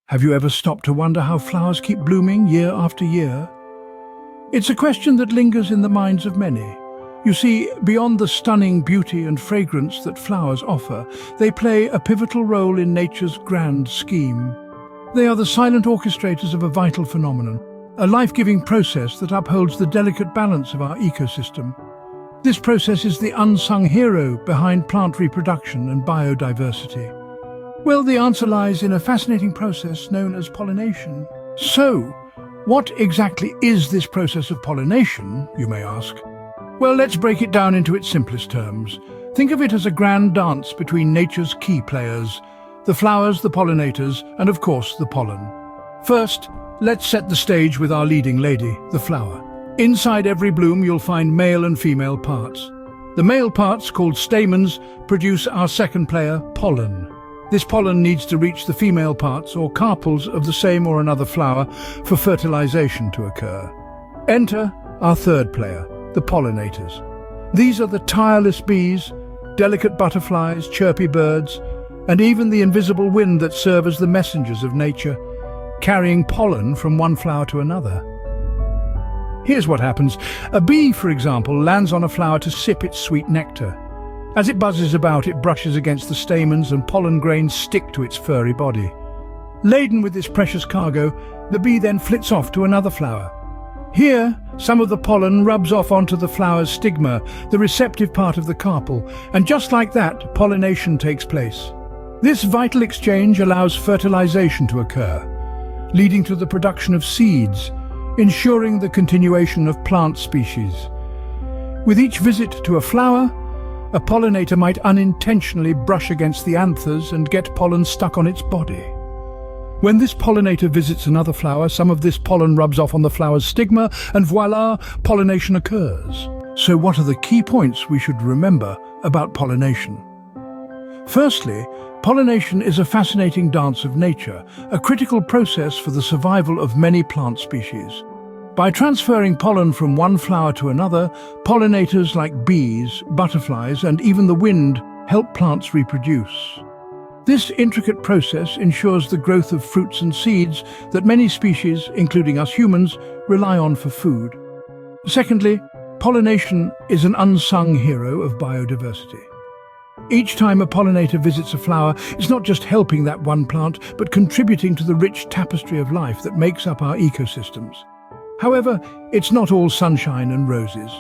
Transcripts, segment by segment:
Have you ever stopped to wonder how flowers keep blooming year after year? It's a question that lingers in the minds of many. You see, beyond the stunning beauty and fragrance that flowers offer, they play a pivotal role in nature's grand scheme. They are the silent orchestrators of a vital phenomenon, a life-giving process that upholds the delicate balance of our ecosystem. This process is the unsung hero behind plant reproduction and biodiversity. Well, the answer lies in a fascinating process known as pollination. So, what exactly is this process of pollination, you may ask? Well, let's break it down into its simplest terms. Think of it as a grand dance between nature's key players, the flowers, the pollinators, and of course the pollen. First, let's set the stage with our leading lady, the flower. Inside every bloom you'll find male and female parts. The male parts, called stamens, produce our second player, pollen. This pollen needs to reach the female parts or carpels of the same or another flower for fertilization to occur. Enter our third player, the pollinators. These are the tireless bees, delicate butterflies, chirpy birds, and even the invisible wind that serve as the messengers of nature, carrying pollen from one flower to another. Here's what happens. A bee, for example, lands on a flower to sip its sweet nectar. As it buzzes about, it brushes against the stamens and pollen grains stick to its furry body. Laden with this precious cargo, the bee then flits off to another flower. Here, some of the pollen rubs off onto the flower's stigma, the receptive part of the carpel, and just like that, pollination takes place. This vital exchange allows fertilization to occur, leading to the production of seeds, ensuring the continuation of plant species. With each visit to a flower, a pollinator might unintentionally brush against the anthers and get pollen stuck on its body. When this pollinator visits another flower, some of this pollen rubs off on the flower's stigma, and voila, pollination occurs. So what are the key points we should remember about pollination? Firstly, pollination is a fascinating dance of nature, a critical process for the survival of many plant species. By transferring pollen from one flower to another, pollinators like bees, butterflies, and even the wind help plants reproduce. This intricate process ensures the growth of fruits and seeds that many species, including us humans, rely on for food. Secondly, pollination is an unsung hero of biodiversity. Each time a pollinator visits a flower, it's not just helping that one plant, but contributing to the rich tapestry of life that makes up our ecosystems. However, it's not all sunshine and roses.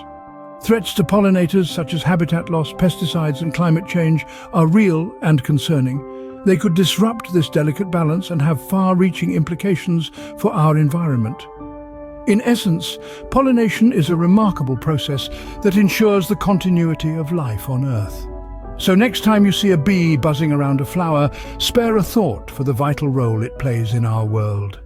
Threats to pollinators such as habitat loss, pesticides and climate change are real and concerning. They could disrupt this delicate balance and have far-reaching implications for our environment. In essence, pollination is a remarkable process that ensures the continuity of life on Earth. So next time you see a bee buzzing around a flower, spare a thought for the vital role it plays in our world.